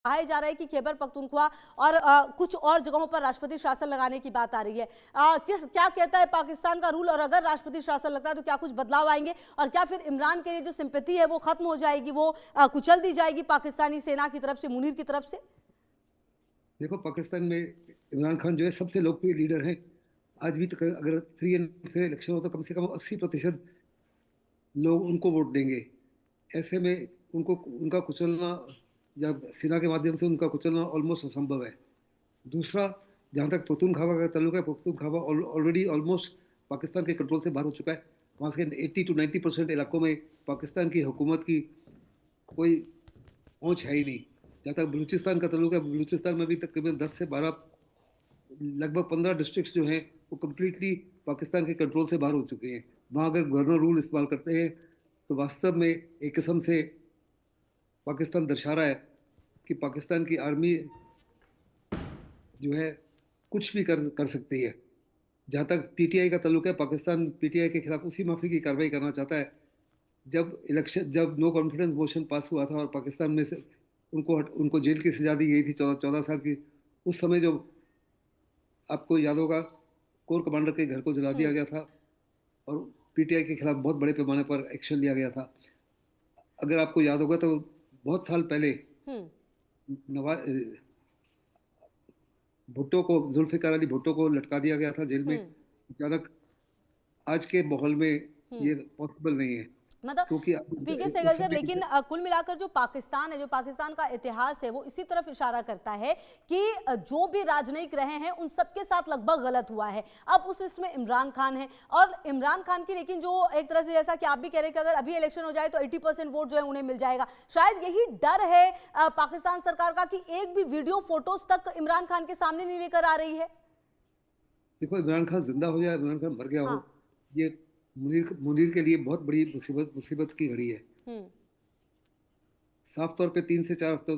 कहा जा रहा है कि खैबर पख्तूनख्वा और कुछ और जगहों पर राष्ट्रपति शासन लगाने की बात आ रही है। क्या कहता है पाकिस्तान का रूल, और अगर राष्ट्रपति शासन लगता है तो क्या कुछ बदलाव आएंगे, और क्या फिर इमरान के लिए जो सिंपैथी है वो खत्म हो जाएगी, वो कुचल दी जाएगी पाकिस्तानी सेना की तरफ से, मुनीर की तरफ से? देखो, पाकिस्तान में इमरान खान जो है सबसे लोकप्रिय लीडर हैं। आज भी तक अगर फ्री एंड फेयर इलेक्शन हो तो कम से कम 80% लोग उनको वोट देंगे। ऐसे में उनको उनका कुचलना या सेना के माध्यम से उनका कुचलना ऑलमोस्ट असंभव है। दूसरा, जहाँ तक पख्तूनख्वा का ताल्लुक है, पख्तूनख्वा ऑलरेडी ऑलमोस्ट पाकिस्तान के कंट्रोल से बाहर हो चुका है। वहाँ से 80 to 90% इलाकों में पाकिस्तान की हुकूमत की कोई पहुँच है ही नहीं। जहाँ तक बलूचिस्तान का ताल्लुक है, बलूचिस्तान में भी तकरीबन 10 से 12, लगभग 15 डिस्ट्रिक्ट्स जो हैं वो कम्प्लीटली पाकिस्तान के कंट्रोल से बाहर हो चुके हैं। वहाँ अगर गवर्नर रूल इस्तेमाल करते हैं तो वास्तव में एक किस्म से पाकिस्तान दर्शा रहा है कि पाकिस्तान की आर्मी जो है कुछ भी कर सकती है। जहाँ तक पीटीआई का ताल्लुक है, पाकिस्तान पीटीआई के खिलाफ उसी माफी की कार्रवाई करना चाहता है। जब नो कॉन्फिडेंस मोशन पास हुआ था और पाकिस्तान में से उनको उनको जेल की सजा दी गई थी 14 साल की, उस समय जो आपको याद होगा, कोर कमांडर के घर को जला दिया गया था और पीटीआई के खिलाफ बहुत बड़े पैमाने पर एक्शन लिया गया था। अगर आपको याद होगा तो बहुत साल पहले नवाज भुट्टो को, जुल्फिकार अली भुट्टो को लटका दिया गया था जेल में। अचानक आज के माहौल में ये पॉसिबल नहीं है, मतलब क्योंकि पीके उस सहगल सर, समय लेकिन कुल मिलाकर जो पाकिस्तान है, जो पाकिस्तान का इतिहास है, वो इसी तरफ इशारा करता है कि जो भी राजनयिक रहे हैं उन सबके साथ लगभग गलत हुआ है। अब उस लिस्ट में इमरान खान है, और इमरान खान की लेकिन जो एक तरह से, जैसा कि आप भी कह रहे हैं कि अगर अभी इलेक्शन हो जाए तो 80% वोट जो है उन्हें मिल जाएगा। शायद यही डर है पाकिस्तान सरकार का कि एक भी वीडियो फोटोज तक इमरान खान के सामने नहीं लेकर आ रही है। देखो, इमरान खान जिंदा हो या इमरान खान मर गया हो, हाँ। ये मुनीर मुनीर के लिए बहुत बड़ी मुसीबत की घड़ी है। हम्म। साफ तौर पे 3 से 4 हफ्तों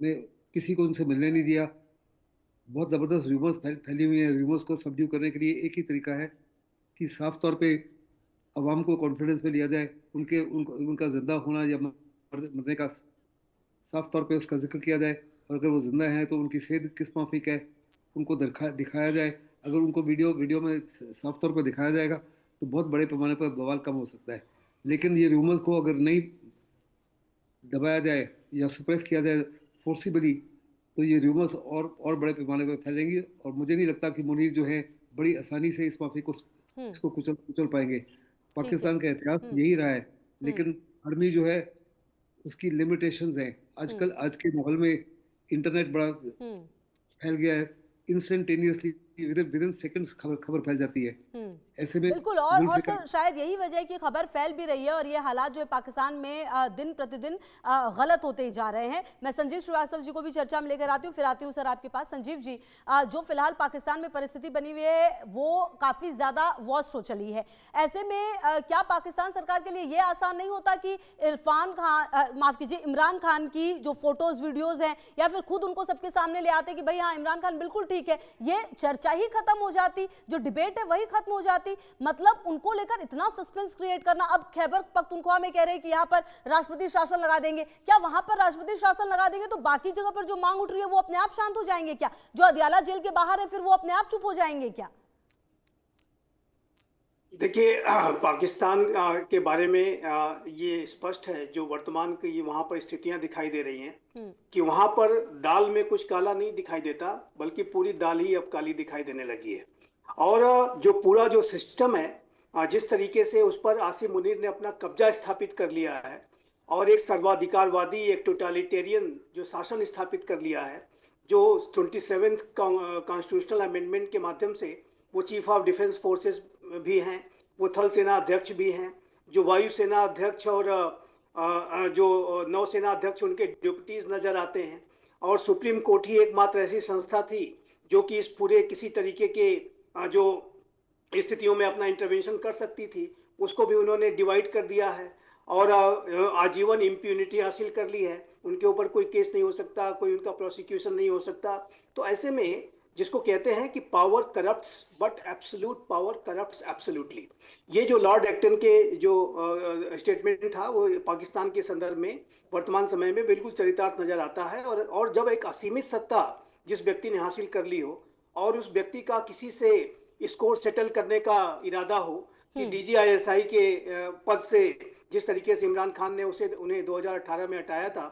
में किसी को उनसे मिलने नहीं दिया। बहुत ज़बरदस्त रूमर्स फैली हुई हैं। रूमर्स को सबड्यू करने के लिए एक ही तरीका है कि साफ तौर पे अवाम को कॉन्फिडेंस में लिया जाए, उनका जिंदा होना या मरने का साफ तौर पे उसका जिक्र किया जाए, और अगर वो जिंदा है तो उनकी सेहत किस माफिक है उनको दिखाया जाए। अगर उनको वीडियो वीडियो में साफ तौर पर दिखाया जाएगा तो बहुत बड़े पैमाने पर बवाल कम हो सकता है। लेकिन ये रूमर्स को अगर नहीं दबाया जाए या सप्रेस किया जाए फोर्सिबली, तो ये रूमर्स और बड़े पैमाने पर फैलेंगी, और मुझे नहीं लगता कि मुनीर जो है बड़ी आसानी से इस माफी को इसको कुचल कुचल पाएंगे। ठीक है। पाकिस्तान का इतिहास हम्म। यही रहा है। हम्म। लेकिन आर्मी जो है उसकी लिमिटेशंस हैं। हम्म। आजकल आज के माहौल में इंटरनेट बड़ा हम्म। फैल गया है। इंस्टेंटेनियसली विद इन सेकंड्स खबर खबर फैल जाती है। ऐसे में बिल्कुल। और जुल्फिकार सर, शायद यही वजह है कि खबर फैल भी रही है, और ये हालात जो है पाकिस्तान में दिन प्रतिदिन गलत होते ही जा रहे हैं। मैं संजीव श्रीवास्तव जी को भी चर्चा में लेकर आती हूँ, फिर आती हूँ सर आपके पास। संजीव जी, जो फिलहाल पाकिस्तान में परिस्थिति बनी हुई है वो काफी ज्यादा वर्स्ट हो चली है। ऐसे में क्या पाकिस्तान सरकार के लिए ये आसान नहीं होता कि इरफान खान, माफ कीजिए, इमरान खान की जो फोटोज वीडियोज हैं, या फिर खुद उनको सबके सामने ले आते कि भाई हाँ इमरान खान बिल्कुल ठीक है, ये चर्चा ही खत्म हो जाती, जो डिबेट है वही खत्म हो जाती। मतलब उनको लेकर इतना सस्पेंस क्रिएट करना। अब खैबर पख्तूनख्वा में कह रहे हैं कि यहां पर राष्ट्रपति शासन लगा देंगे, क्या वहां पर राष्ट्रपति शासन लगा देंगे तो बाकी जगह पर जो मांग उठ रही है वो अपने आप शांत हो जाएंगे क्या? जो अदियाला जेल के बाहर है फिर वो अपने आप चुप हो जाएंगे क्या? देखिए, पाकिस्तान के बारे में ये स्पष्ट है, जो वर्तमान की ये वहां पर स्थितियां दिखाई दे रही हैं कि वहां पर दाल में कुछ काला नहीं दिखाई देता, बल्कि पूरी दाल ही अब काली दिखाई देने लगी है। और जो पूरा जो सिस्टम है, जिस तरीके से उस पर आसिम मुनीर ने अपना कब्जा स्थापित कर लिया है और एक सर्वाधिकारवादी, एक टोटालिटेरियन जो शासन स्थापित कर लिया है, जो 27th कॉन्स्टिट्यूशनल अमेंडमेंट के माध्यम से वो चीफ ऑफ डिफेंस फोर्सेस भी हैं, वो थल सेना अध्यक्ष भी हैं, जो वायुसेना अध्यक्ष और जो नौसेना अध्यक्ष उनके डिप्टीज नजर आते हैं। और सुप्रीम कोर्ट ही एकमात्र ऐसी संस्था थी जो कि इस पूरे किसी तरीके के जो स्थितियों में अपना इंटरवेंशन कर सकती थी, उसको भी उन्होंने डिवाइड कर दिया है और आजीवन इम्प्यूनिटी हासिल कर ली है। उनके ऊपर कोई केस नहीं हो सकता, कोई उनका प्रोसिक्यूशन नहीं हो सकता। तो ऐसे में जिसको कहते हैं कि power corrupts but absolute power corrupts absolutely. ये जो लॉर्ड एक्टन के जो स्टेटमेंट था वो पाकिस्तान के संदर्भ में वर्तमान समय में बिल्कुल चरितार्थ नजर आता है। और जब एक असीमित सत्ता जिस व्यक्ति ने हासिल कर ली हो और उस व्यक्ति का किसी से स्कोर सेटल करने का इरादा हो कि DGISI के पद से जिस तरीके से इमरान खान ने उन्हें 2018 में हटाया था,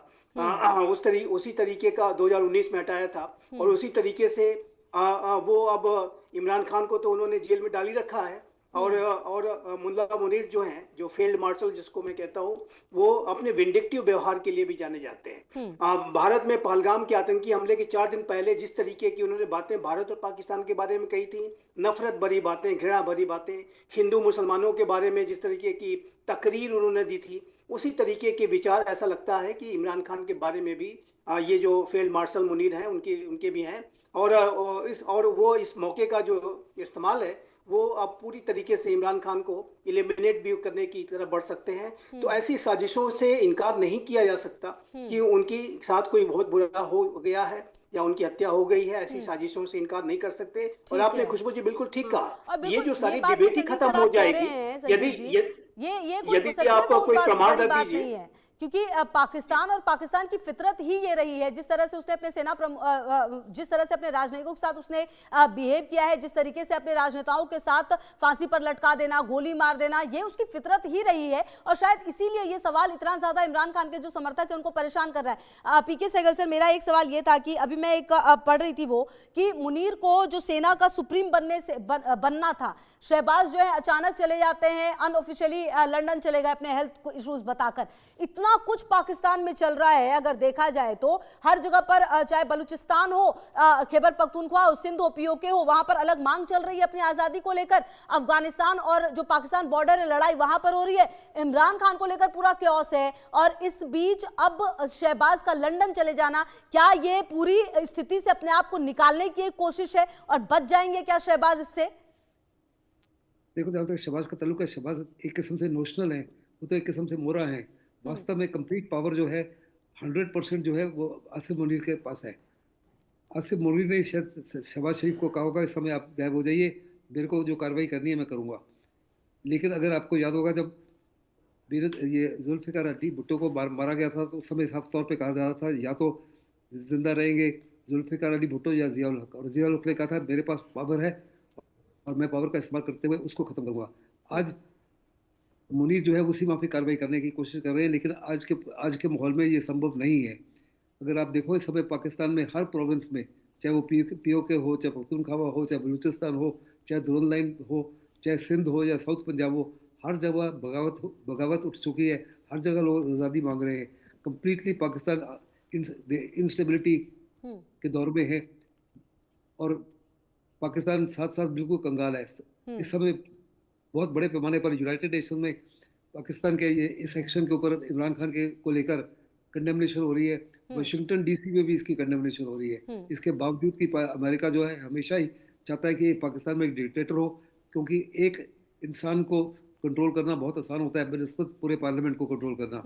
उसी तरीके का 2019 में हटाया था, और उसी तरीके से वो अब इमरान खान को तो उन्होंने जेल में डाल ही रखा है। और मुल्ला मुनीर जो हैं, जो फील्ड मार्शल जिसको मैं कहता हूँ, वो अपने विंडिक्टिव व्यवहार के लिए भी जाने जाते हैं। भारत में पहलगाम के आतंकी हमले के 4 दिन पहले जिस तरीके की उन्होंने बातें भारत और पाकिस्तान के बारे में कही थी, नफरत भरी बातें, घृणा भरी बातें, हिंदू मुसलमानों के बारे में जिस तरीके की तकरीर उन्होंने दी थी, उसी तरीके के विचार ऐसा लगता है कि इमरान खान के बारे में भी ये जो फील्ड मार्शल मुनीर हैं उनके भी हैं। और वो इस मौके का जो इस्तेमाल है वो अब पूरी तरीके से इमरान खान को एलिमिनेट भी करने की तरफ बढ़ सकते हैं। तो ऐसी साजिशों से इनकार नहीं किया जा सकता कि उनके साथ कोई बहुत बुरा हो गया है या उनकी हत्या हो गई है। ऐसी साजिशों से इनकार नहीं कर सकते। और आपने खुशबू जी बिल्कुल ठीक कहा, ये जो सारी डिबेट ही खत्म हो जाएगी यदि आपको कोई प्रमाण रख दीजिए, क्योंकि पाकिस्तान और पाकिस्तान की फितरत ही ये रही है। जिस तरह से उसने अपने जिस तरह से अपने राजनयिकों के साथ उसने बिहेव किया है, जिस तरीके से अपने राजनेताओं के साथ फांसी पर लटका देना, गोली मार देना, ये उसकी फितरत ही रही है। और शायद इसीलिए ये सवाल इतना ज्यादा इमरान खान के जो समर्थक है उनको परेशान कर रहा है। पीके सहगल सर, मेरा एक सवाल ये था कि अभी मैं एक पढ़ रही थी वो कि मुनीर को जो सेना का सुप्रीम बनना था, शहबाज जो है अचानक चले जाते हैं, अनऑफिशियली लंदन चले गए अपने हेल्थ इश्यूज बताकर। इतना कुछ पाकिस्तान में चल रहा है, अगर देखा जाए तो हर जगह पर, चाहे बलूचिस्तान हो, खैबर पख्तूनख्वा हो, सिंध हो, POK हो, वहां पर अलग मांग चल रही है अपनी आजादी को लेकर। अफगानिस्तान और जो पाकिस्तान बॉर्डर है, लड़ाई वहां पर हो रही है। इमरान खान को लेकर पूरा क्योस है। और इस बीच अब शहबाज का लंदन चले जाना, क्या ये पूरी स्थिति से अपने आप को निकालने की एक कोशिश है और बच जाएंगे क्या शहबाज इससे? देखो, जहां तक शहबाज का ताल्लुक है, शहबाज एक किस्म से नोशनल है, वो तो एक किस्म से मोरा है। वास्तव में कंप्लीट पावर जो है 100% जो है वो आसिफ मुनीर के पास है। आसिफ मुनीर ने शायद शहबाज शरीफ को कहा होगा इस समय आप गायब हो जाइए, मेरे को जो कार्रवाई करनी है मैं करूँगा। लेकिन अगर आपको याद होगा, जब ये जुल्फ़िकार अली भुट्टो को मारा गया था तो उस समय साफ तौर पे कहा जा रहा था या तो जिंदा रहेंगे जुल्फ़िकार अली भुट्टो या ज़ियाउल हक। और ज़ियाउल हक ने कहा था मेरे पास पावर है और मैं पावर का इस्तेमाल करते हुए उसको ख़त्म करूँगा। आज मुनीर जो है उसी माफी कार्रवाई करने की कोशिश कर रहे हैं, लेकिन आज के माहौल में ये संभव नहीं है। अगर आप देखो, इस समय पाकिस्तान में हर प्रोविंस में, चाहे वो POK हो, चाहे पख्तूनख्वा हो, चाहे बलूचिस्तान हो, चाहे दुरन लाइन हो, चाहे सिंध हो या साउथ पंजाब हो, हर जगह बगावत उठ चुकी है। हर जगह लोग आज़ादी मांग रहे हैं। कम्प्लीटली पाकिस्तान इंस्टेबिलिटी के दौर में है और पाकिस्तान साथ साथ बिल्कुल कंगाल है। इस समय बहुत बड़े पैमाने पर यूनाइटेड नेशन में पाकिस्तान के इस एक्शन के ऊपर इमरान खान के को लेकर कंडेमनेशन हो रही है। वाशिंगटन DC में भी इसकी कंडेमनेशन हो रही है। इसके बावजूद कि अमेरिका जो है हमेशा ही चाहता है कि पाकिस्तान में एक डिक्टेटर हो, क्योंकि एक इंसान को कंट्रोल करना बहुत आसान होता है बनिस्बत पूरे पार्लियामेंट को कंट्रोल करना।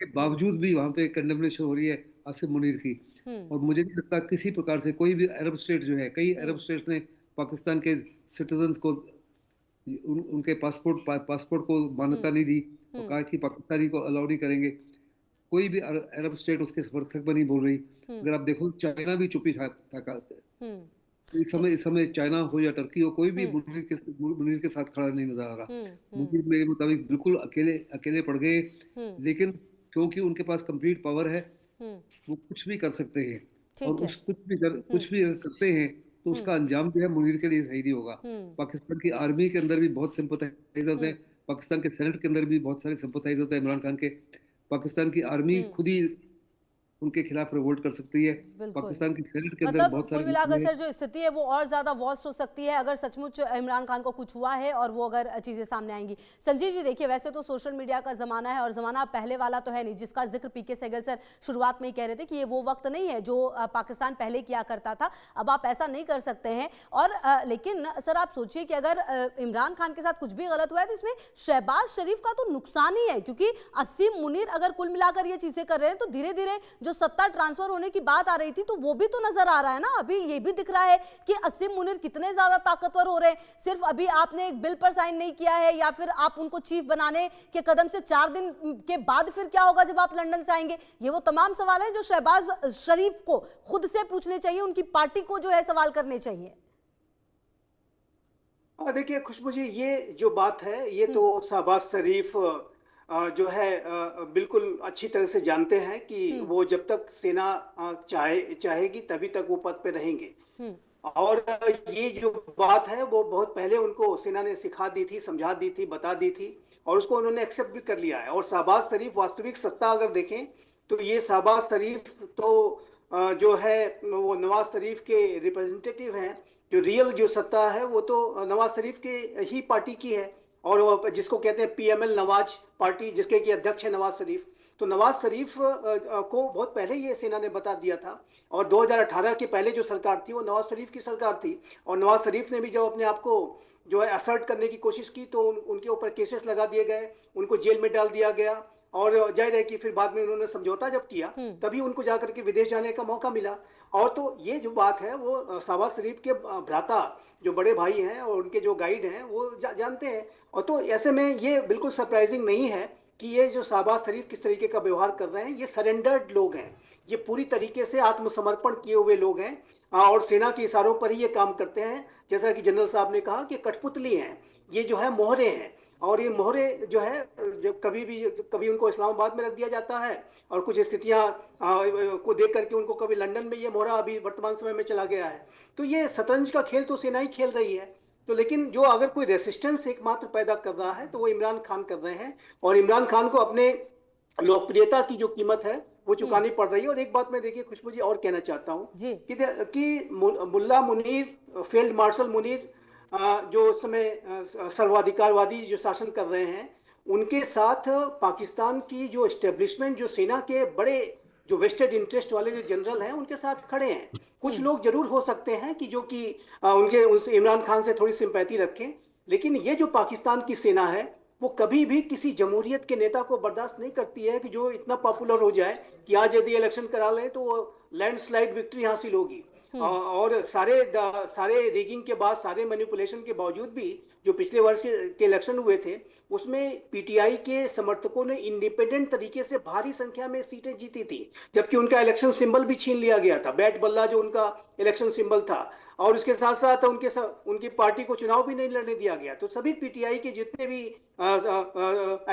के बावजूद भी वहाँ पे कंडेमनेशन हो रही है आसिफ मुनीर की। और मुझे नहीं लगता किसी प्रकार से कोई भी अरब स्टेट जो है, कई अरब स्टेट ने पाकिस्तान के सिटीजन्स को उनके पासपोर्ट को मान्यता नहीं दी और कहा कि पाकिस्तानी को अलाउ नहीं करेंगे। कोई भी अरब स्टेट उसके समर्थक में नहीं बोल रही। अगर आप देखो, चाइना भी चुप्पी था। इस समय चाइना हो या टर्की हो, कोई भी मुनीर के साथ खड़ा नहीं नजर आ रहा। मुनीर मेरे मुताबिक बिल्कुल अकेले पड़ गए, लेकिन क्योंकि उनके पास कंप्लीट पावर है, वो कुछ भी कर सकते हैं। और कुछ भी करते हैं तो उसका अंजाम जो है मुनीर के लिए सही नहीं होगा। पाकिस्तान की आर्मी के अंदर भी बहुत सिंपैथाइजर्स हैं, पाकिस्तान के सेनेट के अंदर भी बहुत सारे सिंपैथाइजर्स हैं इमरान खान के। पाकिस्तान की आर्मी खुद ही उनके खिलाफ रिवोल्ट कर सकती है। पाकिस्तान की सेनेट के अंदर बहुत सारे मिलाकर सर जो स्थिति है वो और ज्यादा वर्स्ट हो सकती है अगर सचमुच इमरान खान को कुछ हुआ है और वो अगर चीजें सामने आएंगी। संजीव जी देखिए, वैसे तो सोशल मीडिया का जमाना है और जमाना पहले वाला तो है नहीं, जिसका जिक्र पीके सहगल सर शुरुआत में ही कह रहे थे कि ये वो वक्त नहीं है जो पाकिस्तान पहले किया करता था। अब आप ऐसा नहीं कर सकते हैं। और लेकिन सर आप सोचिए कि अगर इमरान खान के साथ कुछ भी गलत हुआ है तो इसमें शहबाज शरीफ का तो नुकसान ही है, क्योंकि असीम मुनीर अगर कुल मिलाकर ये चीजें कर रहे हैं तो धीरे धीरे जो सत्ता ट्रांसफर होने की बात आ रही थी तो वो भी तो नजर आ रहा है ना। अभी ये भी दिख रहा है कि असीम मुनीर कितने ज्यादा ताकतवर हो रहे हैं। सिर्फ अभी आपने एक बिल पर साइन नहीं किया है या फिर आप उनको चीफ बनाने के कदम से 4 दिन के बाद फिर क्या होगा जब आप लंदन से आएंगे, ये वो तमाम सवाल है जो शहबाज शरीफ को खुद से पूछने चाहिए, उनकी पार्टी को जो है सवाल करने चाहिए। देखिए खुशबू जी, ये जो बात है ये तो शहबाज शरीफ जो है बिल्कुल अच्छी तरह से जानते हैं कि वो जब तक सेना चाहेगी तभी तक वो पद पे रहेंगे। और ये जो बात है वो बहुत पहले उनको सेना ने सिखा दी थी, समझा दी थी, बता दी थी और उसको उन्होंने एक्सेप्ट भी कर लिया है। और शहबाज शरीफ वास्तविक सत्ता अगर देखें तो ये शहबाज शरीफ तो जो है वो नवाज शरीफ के रिप्रेजेंटेटिव हैं। जो रियल जो सत्ता है वो तो नवाज शरीफ के ही पार्टी की है और वो जिसको कहते हैं पीएमएल नवाज पार्टी, जिसके की अध्यक्ष है नवाज शरीफ। तो नवाज शरीफ को बहुत पहले ये सेना ने बता दिया था और 2018 के पहले जो सरकार थी वो नवाज शरीफ की सरकार थी। और नवाज शरीफ ने भी जब अपने आप को जो है असर्ट करने की कोशिश की तो उनके ऊपर केसेस लगा दिए गए, उनको जेल में डाल दिया गया। और जाहिर है कि फिर बाद में उन्होंने समझौता जब किया तभी उनको जाकर के विदेश जाने का मौका मिला। और तो ये जो बात है वो शहबाज शरीफ के भ्राता जो बड़े भाई हैं और उनके जो गाइड हैं वो जानते हैं। और तो ऐसे में ये बिल्कुल सरप्राइजिंग नहीं है कि ये जो शहबाज शरीफ किस तरीके का व्यवहार कर रहे हैं। ये सरेंडर्ड लोग हैं, ये पूरी तरीके से आत्मसमर्पण किए हुए लोग हैं और सेना के इशारों पर ही ये काम करते हैं। जैसा कि जनरल साहब ने कहा कि कठपुतली हैं, ये जो है मोहरे हैं। और ये मोहरे जो है जब कभी उनको इस्लामाबाद में रख दिया जाता है और कुछ स्थितियां को देख करके उनको कभी लंदन में ये मोहरा अभी वर्तमान समय में चला गया है। तो ये शतरंज का खेल तो सेना ही खेल रही है। तो लेकिन जो अगर कोई रेसिस्टेंस एकमात्र पैदा कर रहा है तो वो इमरान खान कर रहे हैं और इमरान खान को अपने लोकप्रियता की जो कीमत है वो चुकानी पड़ रही है। और एक बात मैं देखिए खुशबू जी और कहना चाहता हूँ कि मुल्ला मुनीर, फील्ड मार्शल मुनीर जो उस समय सर्वाधिकारवादी जो शासन कर रहे हैं, उनके साथ पाकिस्तान की जो एस्टेब्लिशमेंट, जो सेना के बड़े जो वेस्टेड इंटरेस्ट वाले जो जनरल हैं उनके साथ खड़े हैं। कुछ लोग जरूर हो सकते हैं कि जो कि उनके उस इमरान खान से थोड़ी सिंपैथी रखें, लेकिन ये जो पाकिस्तान की सेना है वो कभी भी किसी जमहूरियत के नेता को बर्दाश्त नहीं करती है कि जो इतना पॉपुलर हो जाए कि आज यदि इलेक्शन करा लें तो लैंडस्लाइड विक्ट्री हासिल होगी। और सारे रिगिंग के बाद, सारे मैनिपुलेशन के बावजूद भी जो पिछले वर्ष के इलेक्शन हुए थे उसमें पीटीआई के समर्थकों ने इंडिपेंडेंट तरीके से भारी संख्या में सीटें जीती थी, जबकि उनका इलेक्शन सिंबल भी छीन लिया गया था, बैट बल्ला जो उनका इलेक्शन सिंबल था। और उसके साथ साथ उनकी पार्टी को चुनाव भी नहीं लड़ने दिया गया। तो सभी पीटीआई के जितने भी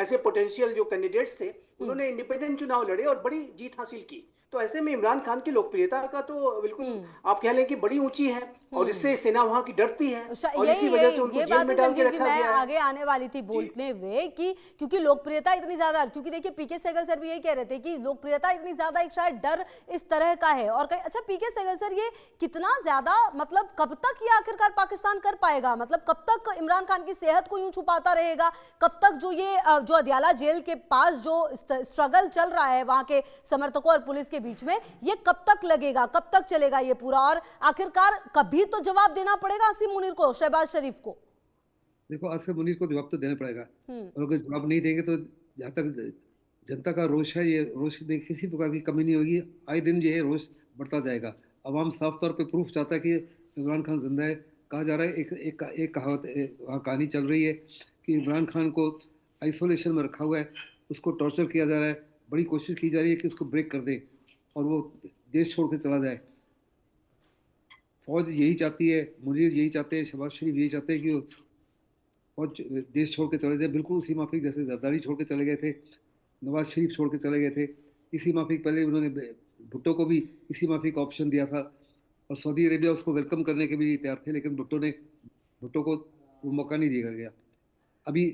ऐसे पोटेंशियल जो कैंडिडेट्स थे उन्होंने इंडिपेंडेंट चुनाव लड़े और बड़ी जीत हासिल की। तो ऐसे में इमरान खान की लोकप्रियता का तो बिल्कुल आप कह लें कि बड़ी ऊंची है और इससे सेना वहां की डरती है और इसी वजह से उनको जेल में डाल के रखा गया है। आगे आने वाली थी बोलते हुए कि क्योंकि लोकप्रियता इतनी ज्यादा, क्योंकि देखिए पीके सहगल सर भी यही कह रहे थे कि लोकप्रियता इतनी ज्यादा, एक शायद डर इस तरह का है। और अच्छा पीके सहगल सर, ये कितना ज्यादा, मतलब कब तक ये आखिरकार पाकिस्तान कर पाएगा? मतलब कब तक इमरान खान की सेहत को यूं छुपाता रहेगा? कब तक जो अदियाला जेल के पास जो स्ट्रगल चल रहा है वहां के समर्थकों और पुलिस के बीच में, ये कब तक लगेगा, कब तक चलेगा ये पूरा? और आखिरकार कभी तो जवाब देना पड़ेगा असीम मुनीर को, शहबाज शरीफ को। देखो, असीम मुनीर को जवाब तो देना पड़ेगा और अगर जवाब नहीं देंगे तो जहाँ तक जनता का रोष है, ये रोष में किसी प्रकार की कमी नहीं होगी। आए दिन ये रोष बढ़ता जाएगा। अवाम साफ तौर पे प्रूफ चाहता है कि इमरान खान जिंदा है। कहा जा रहा है, एक कहावत वहाँ कहानी चल रही है कि इमरान खान को आइसोलेशन में रखा हुआ है, उसको टॉर्चर किया जा रहा है, बड़ी कोशिश की जा रही है कि उसको ब्रेक कर दें और वो देश छोड़ के चला जाए। फौज यही चाहती है, मुनीर यही चाहते हैं, शहबाज शरीफ यही चाहते हैं कि फौज देश छोड़ के चले जाए, बिल्कुल उसी माफिक जैसे जरदारी छोड़ के चले गए थे, नवाज शरीफ छोड़ के चले गए थे। इसी माफिक पहले उन्होंने भुट्टो को भी इसी माफिक का ऑप्शन दिया था और सऊदी अरेबिया उसको वेलकम करने के भी तैयार थे, लेकिन भुट्टो को वो मौका नहीं दिया गया। अभी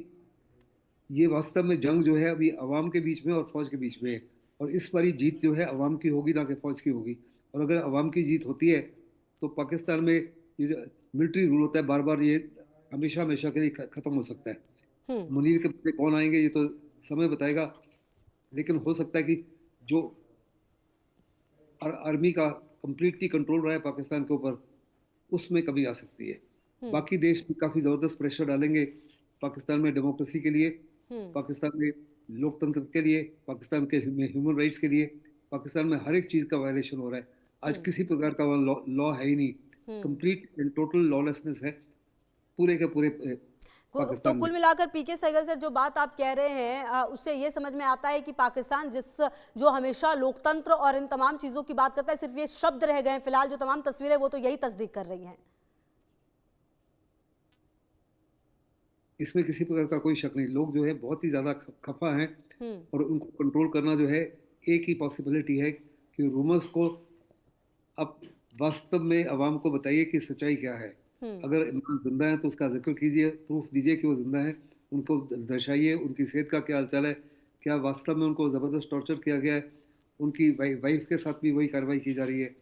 ये वास्तव में जंग जो है अभी अवाम के बीच में और फौज के बीच में है और इस बारी जीत जो है अवाम की होगी, ना कि फौज की होगी। और अगर अवाम की जीत होती है तो पाकिस्तान में ये जो मिलिट्री रूल होता है बार बार, ये हमेशा हमेशा के लिए खत्म हो सकता है। मुनीर के बच्चे कौन आएंगे ये तो समय बताएगा, लेकिन हो सकता है कि जो आर्मी का कंप्लीटली कंट्रोल रहा है पाकिस्तान के ऊपर, उसमें कमी आ सकती है। बाकी देश भी काफी जबरदस्त प्रेशर डालेंगे पाकिस्तान में डेमोक्रेसी के लिए, पाकिस्तान में लोकतंत्र के लिए, पाकिस्तान के ह्यूमन राइट्स के लिए, पाकिस्तान में हर एक चीज का वायलेशन हो रहा है। आज किसी प्रकार का लॉ है ही नहीं, कंप्लीट एंड टोटल लॉलेसनेस है पूरे के पूरे तो पाकिस्तान में। कुल मिलाकर पीके सहगल सर जो बात आप कह रहे हैं उससे ये समझ में आता है कि पाकिस्तान जो हमेशा लोकतंत्र और इन तमाम चीजों की बात करता है, सिर्फ ये शब्द रह गए हैं। फिलहाल जो तमाम तस्वीरें वो तो यही तस्दीक कर रही हैं। इसमें किसी प्रकार का कोई शक नहीं। लोग जो है बहुत ही ज्यादा खफा हैं और उनको कंट्रोल करना जो है एक ही पॉसिबिलिटी है कि रूमर्स को अब वास्तव में अवाम को बताइए कि सच्चाई क्या है। अगर इमरान जिंदा है तो उसका जिक्र कीजिए, प्रूफ दीजिए कि वो जिंदा है, उनको दर्शाइए उनकी सेहत का क्या हालचाल है, क्या वास्तव में उनको ज़बरदस्त टॉर्चर किया गया है, उनकी वाइफ के साथ भी वही कार्रवाई की जा रही है।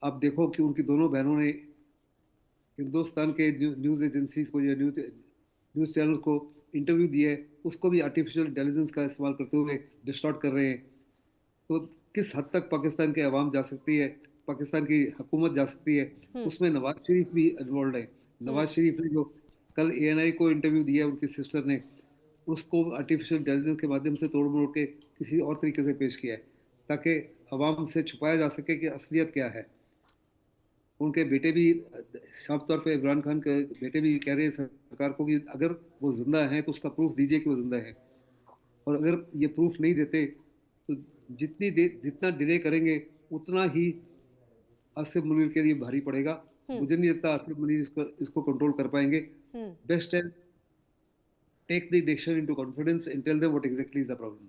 आप देखो कि उनकी दोनों बहनों ने हिंदुस्तान के न्यूज़ एजेंसीज को या न्यूज़ चैनल को इंटरव्यू दिए, उसको भी आर्टिफिशियल इंटेलिजेंस का इस्तेमाल करते हुए डिस्टॉर्ट कर रहे हैं। तो किस हद तक पाकिस्तान के अवाम जा सकती है, पाकिस्तान की हुकूमत जा सकती है, उसमें नवाज शरीफ भी इन्वॉल्व है। नवाज शरीफ ने जो कल ANI को इंटरव्यू दिया, उनकी सिस्टर ने उसको आर्टिफिशियल इंटेलिजेंस के माध्यम से तोड़ मरोड़ के किसी और तरीके से पेश किया है ताकि अवाम से छुपाया जा सके कि असलियत क्या है। उनके बेटे भी साफ तौर पे इमरान खान के बेटे भी कह रहे हैं सरकार को कि अगर वो जिंदा हैं तो उसका प्रूफ दीजिए कि वो जिंदा है, और अगर ये प्रूफ नहीं देते तो जितना डिले करेंगे उतना ही आसिफ मुनीर के लिए भारी पड़ेगा। मुझे नहीं लगता आसिफ मुनीर इसको कंट्रोल कर पाएंगे। बेस्ट है take the decision into confidence and tell them what exactly is the problem.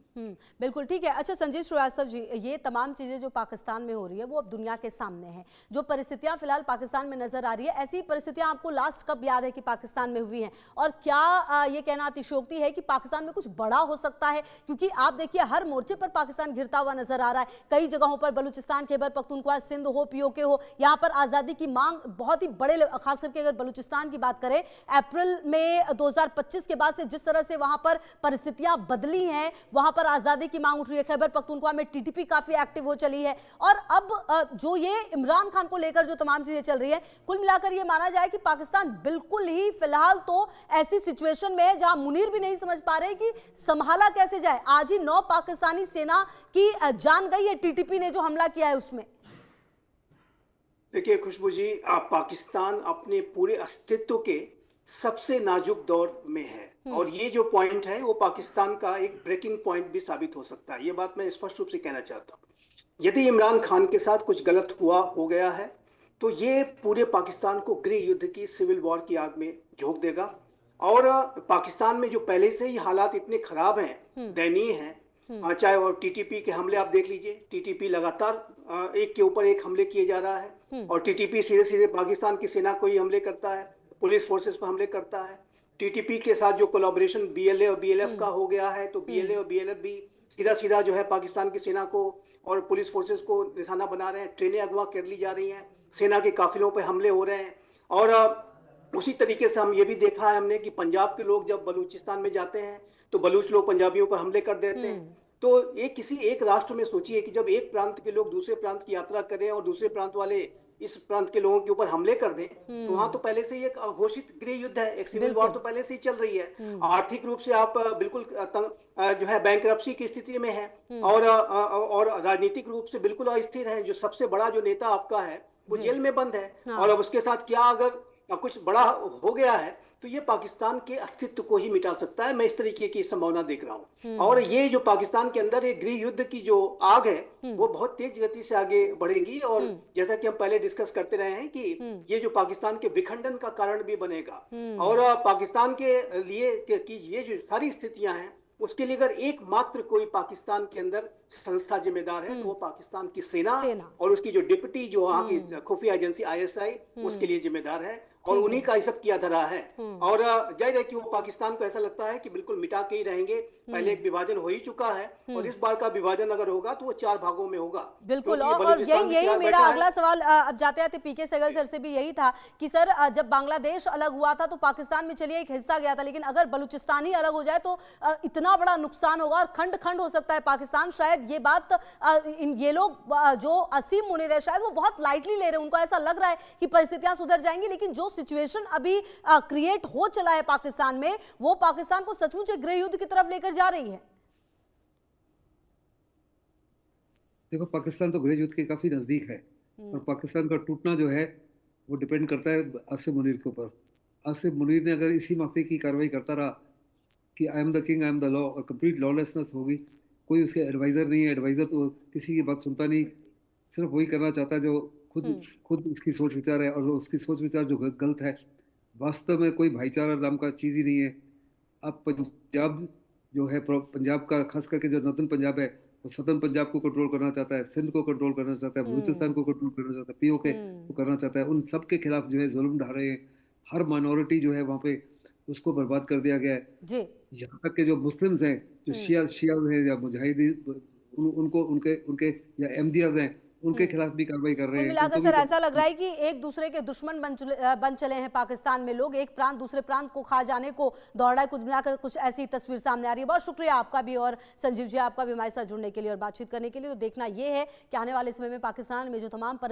बिल्कुल ठीक है। अच्छा संजीव श्रीवास्तव जी, ये तमाम चीजें जो पाकिस्तान में हो रही है वो अब दुनिया के सामने है। जो परिस्थितियां फिलहाल पाकिस्तान में नजर आ रही है, ऐसी परिस्थितियां आपको लास्ट कब याद है कि पाकिस्तान में हुई हैं? और क्या ये कहना अतिशयोक्ति है कि पाकिस्तान में कुछ बड़ा हो सकता है? क्योंकि आप देखिए हर मोर्चे पर पाकिस्तान घिरता हुआ नजर आ रहा है। कई जगहों पर बलूचिस्तान, खैबर पख्तूनख्वा, सिंध हो, POK हो, यहाँ पर आजादी की मांग बहुत ही बड़े, खास करके अगर बलूचिस्तान की बात करें, अप्रैल में 2025 के बाद से जिस तरह से वहां पर परिस्थितियां बदली हैं, वहां पर आजादी की मांग उठ रही है। खैबर पख्तूनख्वा में TTP काफी एक्टिव हो चली है। और अब जो ये इमरान खान को लेकर जो तमाम चीजें चल रही है, कुल मिलाकर ये माना जाए कि पाकिस्तान बिल्कुल ही फिलहाल तो ऐसी सिचुएशन में है जहां मुनीर भी नहीं समझ पा रहे कि संभाला कैसे जाए। आज ही 9 पाकिस्तानी सेना की जान गई है TTP ने जो हमला किया है उसमें। देखिए खुशबू जी, पाकिस्तान अपने पूरे अस्तित्व के सबसे नाजुक दौर में है और ये जो पॉइंट है वो पाकिस्तान का एक ब्रेकिंग पॉइंट भी साबित हो सकता है। ये बात मैं स्पष्ट रूप से कहना चाहता हूँ। यदि इमरान खान के साथ कुछ गलत हो गया है तो ये पूरे पाकिस्तान को गृह युद्ध की, सिविल वॉर की आग में झोंक देगा। और पाकिस्तान में जो पहले से ही हालात इतने खराब हैं, दयनीय हैं, चाहे वो TTP के हमले आप देख लीजिए, TTP लगातार एक के ऊपर एक हमले किए जा रहा है और TTP सीधे सीधे पाकिस्तान की सेना को ही हमले करता है, पुलिस फोर्सेस पर हमले करता है। TTP के साथ जो कोलैबोरेशन BLA और BLF का हो गया है, तो BLA और BLF भी सीधा सीधा जो है पाकिस्तान की सेना को और पुलिस फोर्सेस को निशाना बना रहे हैं। ट्रेनें अगवा कर ली जा रही हैं, सेना के काफिलों पर हमले हो रहे हैं। और उसी तरीके से हम ये भी देखा है हमने कि पंजाब के लोग जब बलूचिस्तान में जाते हैं तो बलूच लोग पंजाबियों पर हमले कर देते हैं। तो किसी एक राष्ट्र में सोचिए कि जब एक प्रांत के लोग दूसरे प्रांत की यात्रा करें और दूसरे प्रांत वाले इस प्रांत के लोगों के ऊपर हमले कर दें, तो वहां तो पहले से ही एक घोषित गृह युद्ध है, एक सिविल वॉर तो पहले से ही चल रही है। आर्थिक रूप से आप बिल्कुल जो है बैंकरप्सी की स्थिति में है और राजनीतिक रूप से बिल्कुल अस्थिर है। जो सबसे बड़ा जो नेता आपका है वो जेल में बंद है और अब उसके साथ क्या अगर कुछ बड़ा हो गया है तो ये पाकिस्तान के अस्तित्व को ही मिटा सकता है। मैं इस तरीके की संभावना देख रहा हूँ। और ये जो पाकिस्तान के अंदर एक गृह युद्ध की जो आग है वो बहुत तेज गति से आगे बढ़ेगी और जैसा कि हम पहले डिस्कस करते रहे हैं कि ये जो पाकिस्तान के विखंडन का कारण भी बनेगा। और पाकिस्तान के लिए कि ये जो सारी स्थितियां हैं उसके लिए अगर एकमात्र कोई पाकिस्तान के अंदर संस्था जिम्मेदार है तो वो पाकिस्तान की सेना और उसकी जो डिप्टी जो वहां की खुफिया एजेंसी ISI उसके लिए जिम्मेदार है और उन्हीं का सब किया धरा है। और जाहिर है कि वो पाकिस्तान को ऐसा लगता है कि बिल्कुल मिटा के ही रहेंगे। पहले एक विभाजन हो ही चुका है और इस बार का विभाजन अगर होगा तो वो 4 भागों में होगा। बिल्कुल। और यही मेरा अगला सवाल अब जाते जाते PK सहगल सर से भी यही था कि सर जब बांग्लादेश अलग हुआ था तो पाकिस्तान में चलिए एक हिस्सा गया था, लेकिन अगर बलूचिस्तान ही अलग हो जाए तो इतना बड़ा नुकसान होगा और खंड खंड हो सकता है पाकिस्तान। शायद ये बात ये लोग जो असीम मुनीर है शायद वो बहुत लाइटली ले रहे हैं। उनको ऐसा लग रहा है कि परिस्थितियां सुधर जाएंगी, लेकिन जो सिचुएशन अभी क्रिएट हो चला है पाकिस्तान में वो पाकिस्तान को सचमुच एक गृह युद्ध की तरफ लेकर जा रही है। देखो पाकिस्तान तो गृह युद्ध के काफी नजदीक है, और पाकिस्तान का टूटना जो है वो डिपेंड करता है आसिफ मुनीर के ऊपर। आसिफ मुनीर ने अगर इसी माफी की कार्रवाई करता रहा कि I am the king, I am the law, और कंप्लीट लॉलेसनेस होगी, कोई उसके एडवाइजर नहीं है, एडवाइजर तो किसी की बात सुनता नहीं, सिर्फ वही करना चाहता है जो खुद खुद उसकी सोच विचार है, और उसकी सोच विचार जो गलत है। वास्तव में कोई भाईचारा नाम का चीज ही नहीं है। अब पंजाब जो है, पंजाब का खास करके जो नॉर्दर्न पंजाब है, वो सदर्न पंजाब को कंट्रोल करना चाहता है, सिंध को कंट्रोल करना चाहता है, बलूचिस्तान को कंट्रोल करना चाहता है, पीओके को करना चाहता है। उन सब के खिलाफ जो है जुल्म ढा रहे हैं। हर माइनॉरिटी जो है वहाँ पे उसको बर्बाद कर दिया गया है। जी यहाँ तक के जो मुस्लिम्स हैं, जो शिया शिया हैं या मुजाहिदीन, उनको उनके उनके या अहमदियाज हैं, उनके खिलाफ भी कार्रवाई कर रहे कुल हैं। मिलाकर उनको सर भी ऐसा लग रहा है कि एक दूसरे के दुश्मन बन चले हैं पाकिस्तान में लोग, एक प्रांत दूसरे प्रांत को खा जाने को दौड़ रहा है। कुल मिलाकर कुछ ऐसी तस्वीर सामने आ रही है। बहुत शुक्रिया आपका भी, और संजीव जी आपका भी हमारे साथ जुड़ने के लिए और बातचीत करने के लिए। तो देखना यह है कि आने वाले समय में पाकिस्तान में जो तमाम परिस्थितियां